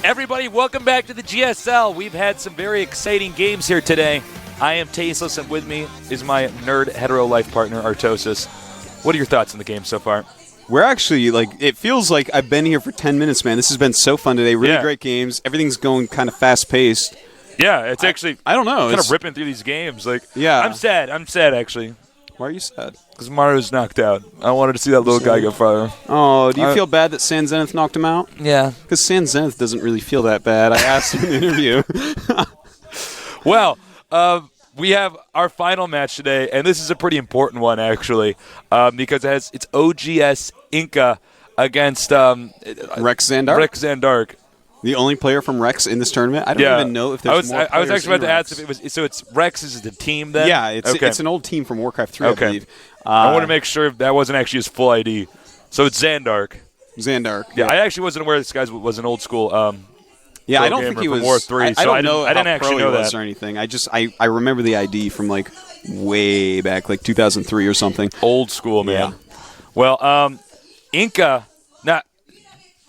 Everybody, welcome back to the GSL. We've had some very exciting games here today. I am Tasteless, and with me is my nerd hetero life partner, Artosis. What are your thoughts on the game so far? We're actually, it feels like I've been here for 10 minutes, man. This has been so fun today. Really great games. Everything's going kind of fast-paced. Yeah, it's actually I don't know. Kind of ripping through these games. Yeah. I'm sad, actually. Why are you sad? Because Mario's knocked out. I wanted to see that little guy go fire. Oh, do you feel bad that San Zenith knocked him out? Yeah. Because San Zenith doesn't really feel that bad. I asked him in an interview. Well, we have our final match today, and this is a pretty important one, actually, because it's OGS InCa against Rex ZanDarke. The only player from Rex in this tournament? I don't even know if there's more players. I was actually about to ask if it was. So it's Rex is the team then? Yeah, it's an old team from Warcraft 3, I believe. I want to make sure that wasn't actually his full ID. So it's ZanDarke. ZanDarke. Yeah, I actually wasn't aware this guy was an old school. Yeah, I don't think he was. War 3, I don't know I didn't how actually pro know he was that or anything. I remember the ID from way back, 2003 or something. Old school, man. Yeah. Well, InCa. Now,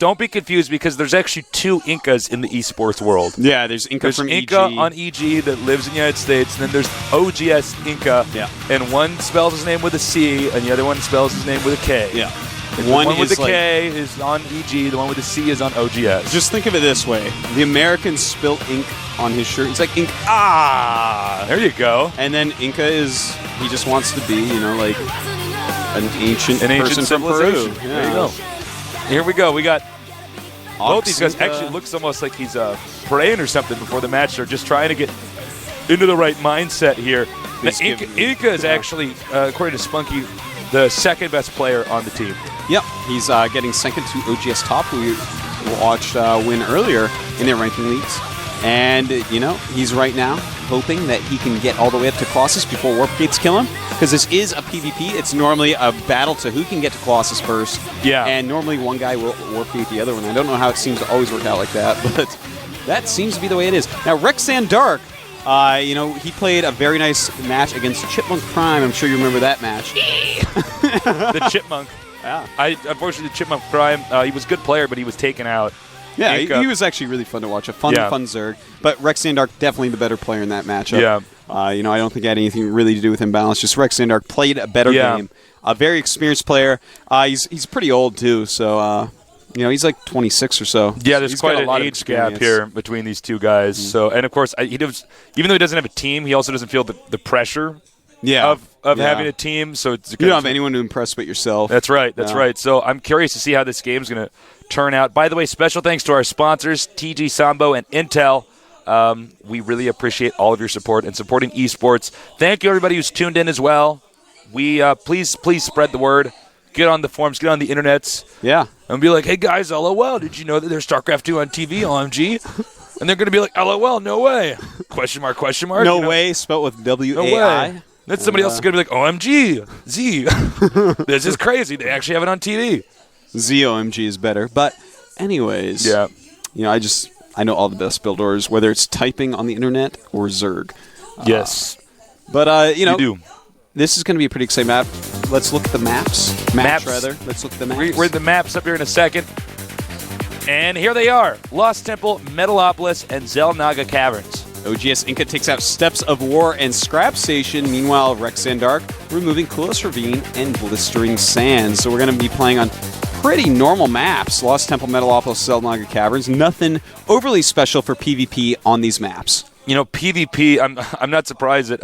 don't be confused because there's actually two InCas in the esports world. Yeah, there's InCa from EG. InCa on EG that lives in the United States, and then there's OGS InCa. Yeah. And one spells his name with a C, and the other one spells his name with a K. Yeah. The one with the K is on EG. The one with the C is on OGS. Just think of it this way: the American spilt ink on his shirt. It's like ink. There you go. And then InCa he just wants to be, an ancient person from Peru. Yeah. There you go. Here we go. We got both these guys. Actually, looks almost like he's praying or something before the match. They're just trying to get into the right mindset here. InCa is actually, according to Spunky, the second best player on the team. Yep, he's getting second to OGS Top, who we watched win earlier in their ranking leagues. And, he's right now hoping that he can get all the way up to Colossus before Warp Gates kill him. Because this is a PvP. It's normally a battle to who can get to Colossus first. Yeah. And normally one guy will Warp Gate the other one. I don't know how it seems to always work out like that, but that seems to be the way it is. Now, Rex ZanDarke, he played a very nice match against Chipmunk Prime. I'm sure you remember that match. The Chipmunk. Yeah. Unfortunately, the Chipmunk Prime, he was a good player, but he was taken out. Yeah, he was actually really fun to watch. A fun Zerg. But Rex ZanDarke, definitely the better player in that matchup. Yeah. I don't think it had anything really to do with imbalance. Just Rex ZanDarke played a better game. A very experienced player. He's pretty old, too, so... he's like 26 or so. Yeah, there's quite an age gap here between these two guys. So, and of course, even though he doesn't have a team, he also doesn't feel the pressure of having a team. So you don't have anyone to impress but yourself. That's right. That's right. So I'm curious to see how this game's going to turn out. By the way, special thanks to our sponsors, TG Sambo and Intel. We really appreciate all of your support and supporting esports. Thank you, everybody who's tuned in as well. We please spread the word. Get on the forums, get on the internets. Yeah. And be like, hey, guys, LOL, did you know that there's StarCraft 2 on TV, OMG? And they're going to be like, LOL, no way. Question mark. No way, spelled with W-A-I. No way. Then somebody else is going to be like, OMG, Z. This is crazy. They actually have it on TV. ZOMG is better. But anyways, I know all the best builders, whether it's typing on the internet or Zerg. Yes. But, you do. This is going to be a pretty exciting map. Let's look at the maps. Let's look at the maps. We're at the maps up here in a second. And here they are. Lost Temple, Metalopolis, and Zelnaga Caverns. OGS InCa takes out Steps of War and Scrap Station. Meanwhile, Rex ZanDarke removing Coolest Ravine and Blistering Sands. So we're going to be playing on pretty normal maps. Lost Temple, Metalopolis, Zelnaga Caverns. Nothing overly special for PvP on these maps. PvP, I'm not surprised that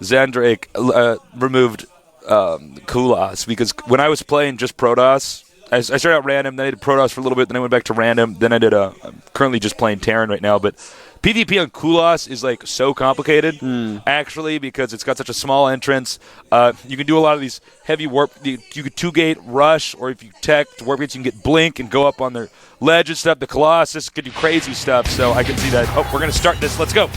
ZanDarke removed Kulas, because when I was playing just Protoss, I started out random, then I did Protoss for a little bit, then I went back to random, then I did I'm currently just playing Terran right now, but PvP on Kulas is so complicated, actually, because it's got such a small entrance. You can do a lot of these heavy warp. You could 2-gate rush, or if you tech warp gates, you can get blink and go up on their ledge and stuff. The Colossus could do crazy stuff, so I can see that. Oh, we're going to start this. Let's go.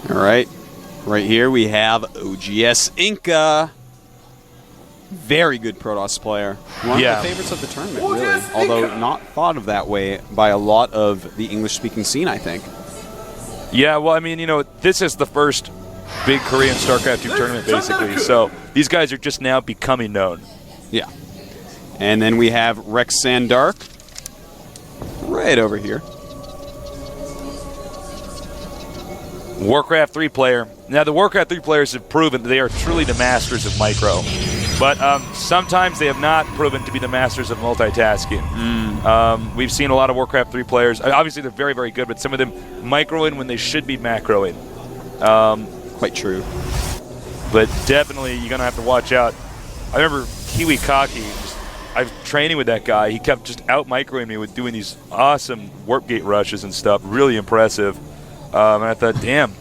All right. Right here we have OGS InCa. Very good Protoss player. One of the favorites of the tournament, really. Although not thought of that way by a lot of the English-speaking scene, I think. Yeah, well, I mean, this is the first big Korean StarCraft 2 tournament, basically. So these guys are just now becoming known. Yeah. And then we have Rex ZanDarke right over here. Warcraft 3 player. Now, the Warcraft 3 players have proven that they are truly the masters of micro. But sometimes they have not proven to be the masters of multitasking. We've seen a lot of Warcraft 3 players. Obviously, they're very, very good, but some of them microing when they should be macroing. Quite true. But definitely, you're going to have to watch out. I remember Kiwi Kaki. I was training with that guy. He kept just out-microing me with doing these awesome warp gate rushes and stuff. Really impressive. And I thought, damn.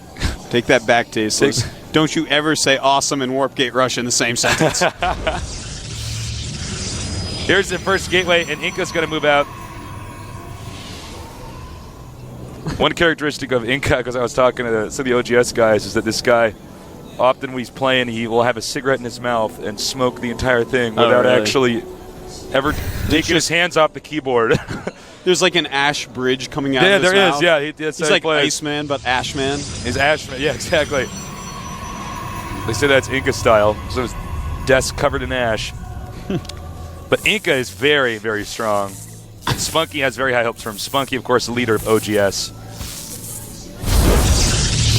Take that back, Tasteless. Don't you ever say awesome and warp gate rush in the same sentence. Here's the first gateway, and InCa's going to move out. One characteristic of InCa, because I was talking to some of the OGS guys, is that this guy, often when he's playing, he will have a cigarette in his mouth and smoke the entire thing without actually ever taking his hands off the keyboard. There's like an ash bridge coming out of his mouth. Yeah, there is. Yeah, he's like Iceman, but Ashman. He's Ashman, yeah, exactly. They say that's InCa style, so his desk covered in ash. But InCa is very, very strong. Spunky has very high hopes for him. Spunky, of course, the leader of OGS.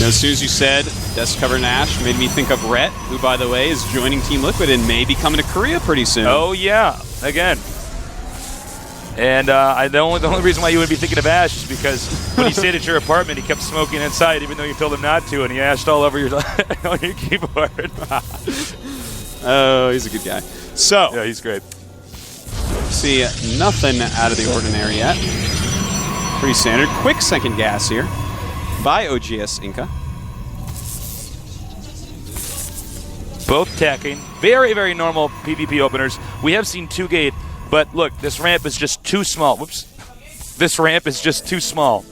Now, as soon as you said desk covered in ash, made me think of Rhett, who, by the way, is joining Team Liquid and may be coming to Korea pretty soon. Oh, yeah, again. And the only reason why you would be thinking of Ash is because when he stayed at your apartment, he kept smoking inside, even though you told him not to, and he ashed all over your on your keyboard. Oh, he's a good guy. So, yeah, he's great. See, nothing out of the ordinary yet. Pretty standard. Quick second gas here by OGS InCa. Both tacking. Very, very normal PvP openers. We have seen 2-gate. But look, this ramp is just too small. Whoops. This ramp is just too small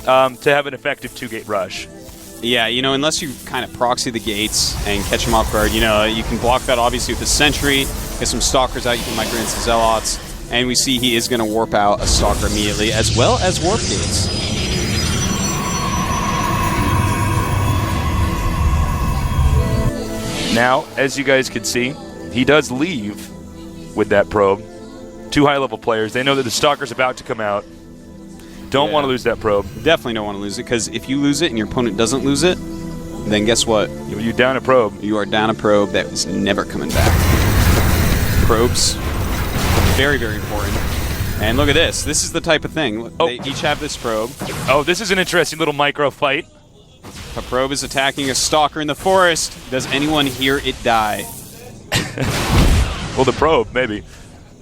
to have an effective 2-gate rush. Yeah, unless you kind of proxy the gates and catch them off guard, you can block that obviously with the Sentry, get some Stalkers out, you can migrate into Zealots, and we see he is going to warp out a Stalker immediately, as well as warp gates. Now, as you guys can see, he does leave with that probe. 2 high-level players. They know that the Stalker's about to come out. Don't want to lose that probe. Definitely don't want to lose it, because if you lose it and your opponent doesn't lose it, then guess what? You're down a probe. You are down a probe that is never coming back. Probes, very, very important. And look at this. This is the type of thing. They each have this probe. Oh, this is an interesting little micro fight. A probe is attacking a Stalker in the forest. Does anyone hear it die? Well, the probe, maybe.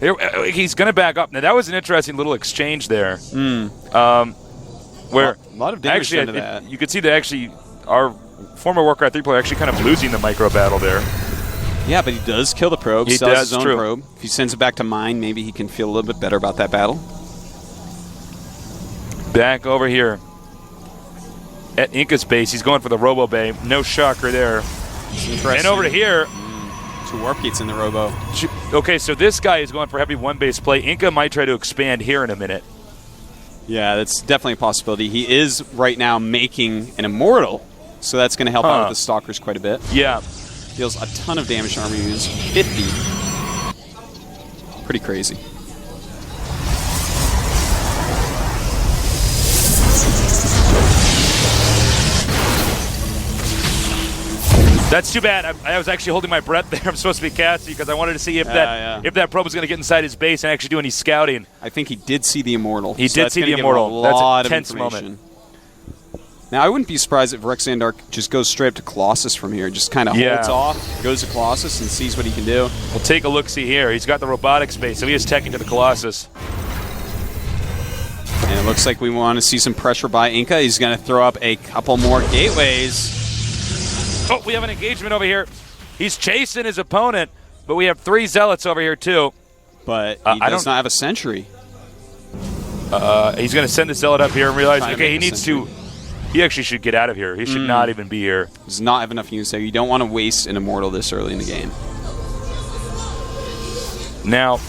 Here, he's going to back up. Now, that was an interesting little exchange there. Where a lot of damage into that. You could see that actually our former Warcraft 3 player actually kind of losing the micro battle there. Yeah, but he does kill the probe. He sells does, his own probe. If he sends it back to mine, maybe he can feel a little bit better about that battle. Back over here at InCa's base. He's going for the Robo Bay. No shocker there. And over to here. 2 warp gates in the Robo. Okay, so this guy is going for heavy 1-base play. InCa might try to expand here in a minute. Yeah, that's definitely a possibility. He is right now making an Immortal, so that's going to help out with the Stalkers quite a bit. Yeah. Deals a ton of damage to armor units. 50. Pretty crazy. That's too bad. I was actually holding my breath there. I'm supposed to be casting because I wanted to see if that probe was going to get inside his base and actually do any scouting. I think he did see the Immortal. He did see the Immortal. That's a tense moment. Now, I wouldn't be surprised if Rex ZanDarke just goes straight up to Colossus from here. Just kind of holds off, goes to Colossus, and sees what he can do. We'll take a look-see here. He's got the robotics base, so he is teching to the Colossus. And it looks like we want to see some pressure by InCa. He's going to throw up a couple more gateways. Oh, we have an engagement over here. He's chasing his opponent, but we have 3 Zealots over here, too. But he does not have a Sentry. He's going to send the Zealot up here and realize, okay, he needs to... He actually should get out of here. He should not even be here. Does not have enough units there. You don't want to waste an Immortal this early in the game. Now,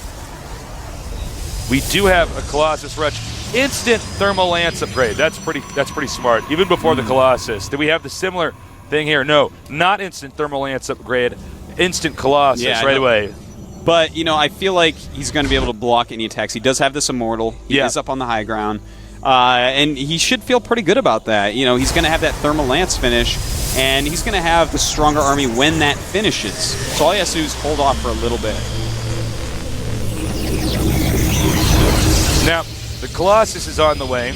we do have a Colossus rush instant thermal lance upgrade. That's pretty smart. Even before the Colossus. Do we have the similar thing here? No, not instant thermal lance upgrade. Instant Colossus right away. But, you know, I feel like he's going to be able to block any attacks. He does have this Immortal. He is up on the high ground. And he should feel pretty good about that. You know, he's going to have that Thermal Lance finish, and he's going to have the stronger army when that finishes. So all he has to do is hold off for a little bit. Now, the Colossus is on the way.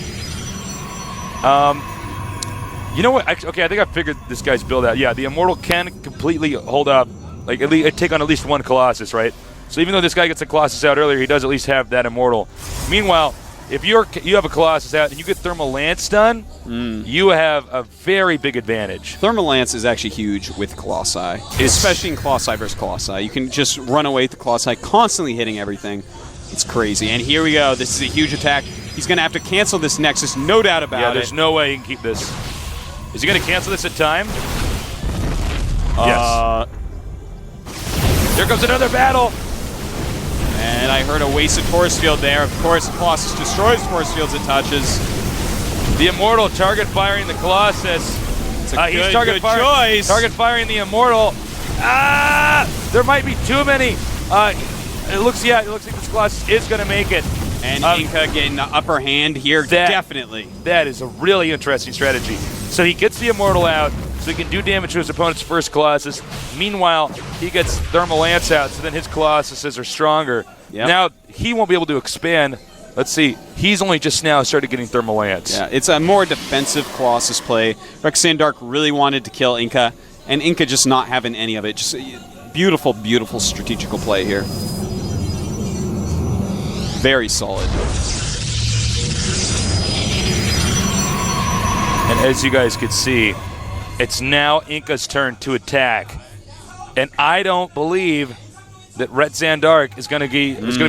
You know what? Okay, I think I figured this guy's build out. Yeah, the Immortal can completely hold up, like at least take on at least one Colossus, right? So even though this guy gets a Colossus out earlier, he does at least have that Immortal. Meanwhile, if you have a Colossus out and you get Thermal Lance done, you have a very big advantage. Thermal Lance is actually huge with Colossi, especially in Colossi versus Colossi. You can just run away with the Colossi, constantly hitting everything. It's crazy. And here we go. This is a huge attack. He's going to have to cancel this Nexus, no doubt about it. Yeah, there's no way he can keep this. Is he going to cancel this at time? Yes. Here comes another battle. And I heard a wasted force field there. Of course, the Colossus destroys force fields it touches. The Immortal target firing the Colossus. It's a good choice. Target firing the Immortal. There might be too many. It looks like this Colossus is going to make it. And InCa getting the upper hand here, definitely. That is a really interesting strategy. So he gets the Immortal out, so he can do damage to his opponent's first Colossus. Meanwhile, he gets Thermal Lance out, so then his Colossuses are stronger. Yep. Now, he won't be able to expand. Let's see. He's only just now started getting Thermal Lance. Yeah, it's a more defensive Colossus play. ZanDarke really wanted to kill InCa, and InCa just not having any of it. Just beautiful, beautiful strategical play here. Very solid. And as you guys could see, it's now InCa's turn to attack. And I don't believe that ZanDarke is going to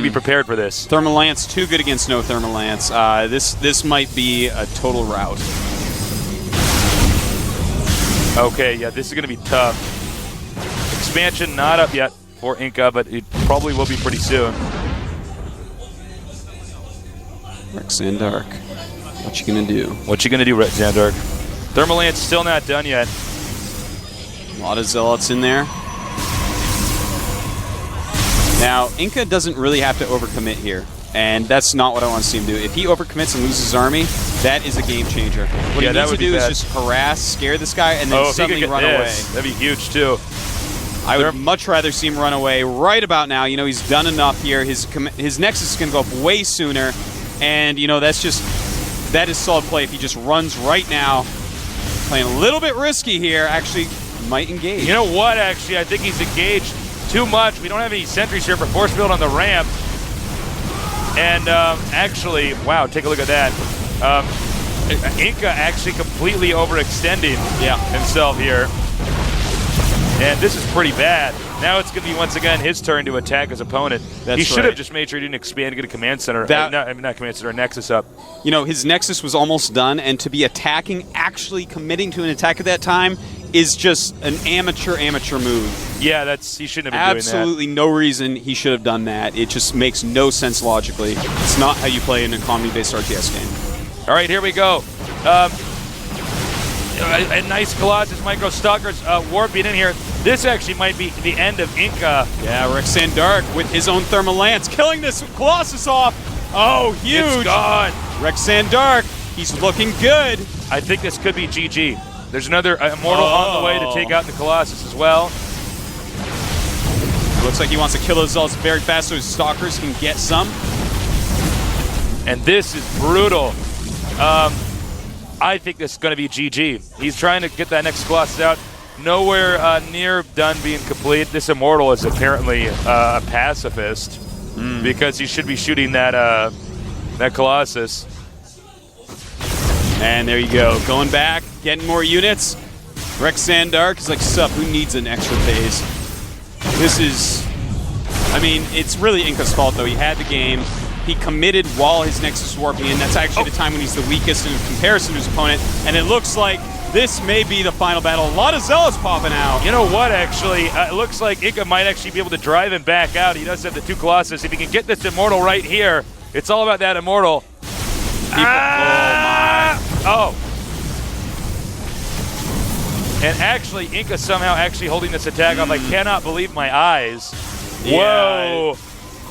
be prepared for this. Thermal Lance too good against no Thermal Lance. This might be a total rout. Okay, yeah, this is going to be tough. Expansion not up yet for InCa, but it probably will be pretty soon. ZanDarke, what you gonna do? What you gonna do, ZanDarke? Thermal Lance still not done yet. A lot of Zealots in there. Now, InCa doesn't really have to overcommit here, and that's not what I want to see him do. If he overcommits and loses his army, that is a game changer. What he needs to do is just harass, scare this guy, and then suddenly run away. That'd be huge, too. I would much rather see him run away right about now. You know, he's done enough here. His Nexus is going to go up way sooner. And, you know, that is solid play if he just runs right now. Playing a little bit risky here. Actually, might engage. You know what, actually? I think he's engaged too much. We don't have any sentries here for force field on the ramp. And, actually, wow, take a look at that. InCa actually completely overextending himself here. And this is pretty bad. Now it's going to be, once again, his turn to attack his opponent. He should have just made sure he didn't expand to get a command center. Not command center, a Nexus up. You know, his Nexus was almost done, and to be attacking, actually committing to an attack at that time, is just an amateur move. Yeah, he shouldn't have been doing that. Absolutely no reason he should have done that. It just makes no sense logically. It's not how you play an economy-based RTS game. All right, here we go. A nice Colossus Micro Stalkers warping in here. This actually might be the end of InCa. Yeah, ZanDarke with his own Thermal Lance, killing this Colossus off. Oh, huge. It's gone. ZanDarke, he's looking good. I think this could be GG. There's another Immortal on the way to take out the Colossus as well. Looks like he wants to kill those Zealots very fast so his Stalkers can get some. And this is brutal. I think this is going to be GG. He's trying to get that next Colossus out. Nowhere near done being complete. This Immortal is apparently a pacifist because he should be shooting that Colossus. And there you go. Going back, getting more units. ZanDarke is like, sup, who needs an extra phase? This is, I mean, it's really InCa's fault, though. He had the game. He committed while his Nexus was warping in. That's actually the time when he's the weakest in comparison to his opponent. And it looks like this may be the final battle. A lot of Zealots popping out. You know what, actually? It looks like InCa might actually be able to drive him back out. He does have the two Colossus. If he can get this Immortal right here, it's all about that Immortal. Oh. And actually, InCa somehow actually holding this attack off. I cannot believe my eyes. Whoa.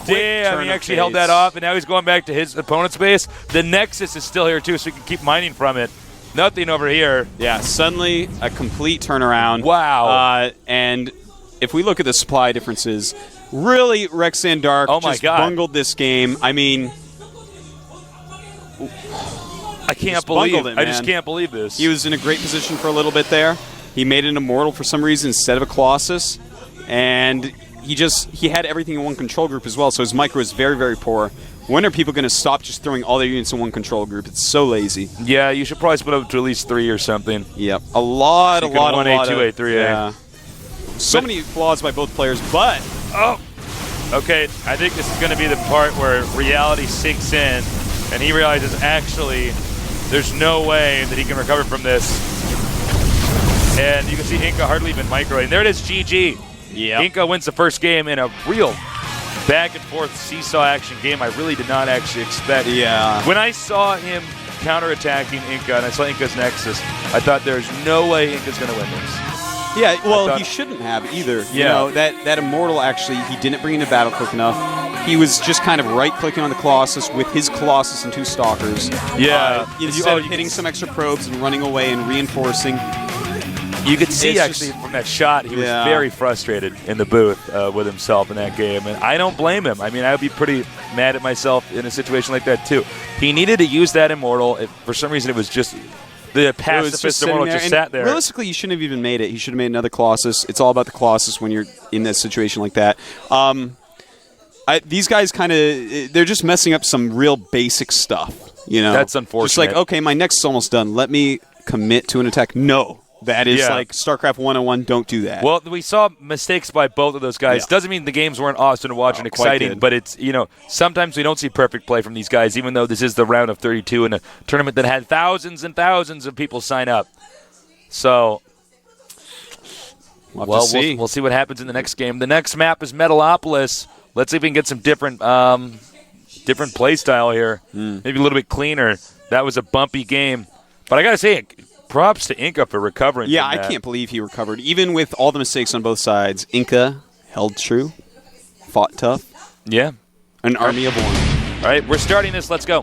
Damn, he actually held that off, and now he's going back to his opponent's base. The Nexus is still here, too, so he can keep mining from it. Nothing over here. Yeah, suddenly a complete turnaround. Wow. And if we look at the supply differences, really, ZanDarke just bungled this game. I mean, I can't believe it. I just can't believe this. He was in a great position for a little bit there. He made an Immortal for some reason instead of a Colossus, and he had everything in one control group as well, so his micro is very, very poor. When are people going to stop just throwing all their units in one control group? It's so lazy. Yeah, you should probably split up to at least 3 or something. Yep. A lot of 1A, 2A, 3A. Yeah. So many flaws by both players, but... Oh! Okay, I think this is going to be the part where reality sinks in, and he realizes, actually, there's no way that he can recover from this. And you can see InCa hardly even microing. There it is, GG. Yeah. InCa wins the first game in a real back-and-forth seesaw action game I really did not actually expect. Yeah. When I saw him counterattacking InCa and I saw InCa's Nexus, I thought there's no way InCa's going to win this. Yeah, well, he shouldn't have either. Yeah. You know, that Immortal, actually, he didn't bring into battle quick enough. He was just kind of right-clicking on the Colossus with his Colossus and 2 Stalkers. Yeah. Instead of hitting some extra probes and running away and reinforcing. You could see, actually, from that shot, he was very frustrated in the booth with himself in that game. And I don't blame him. I mean, I would be pretty mad at myself in a situation like that, too. He needed to use that Immortal. For some reason, it was just the pacifist Immortal just sat there. Realistically, you shouldn't have even made it. He should have made another Colossus. It's all about the Colossus when you're in this situation like that. These guys they're just messing up some real basic stuff. You know, that's unfortunate. Just like, okay, my Nexus is almost done. Let me commit to an attack. No. That is like StarCraft 101. Don't do that. Well, we saw mistakes by both of those guys. Yeah. Doesn't mean the games weren't awesome to watch and exciting, but it's, sometimes we don't see perfect play from these guys, even though this is the round of 32 in a tournament that had thousands and thousands of people sign up. So, we'll see. We'll see what happens in the next game. The next map is Metalopolis. Let's see if we can get some different play style here. Maybe a little bit cleaner. That was a bumpy game. But I got to say, props to InCa for recovering. Yeah, I can't believe he recovered. Even with all the mistakes on both sides, InCa held true, fought tough. Yeah. An army of one. All right, we're starting this. Let's go.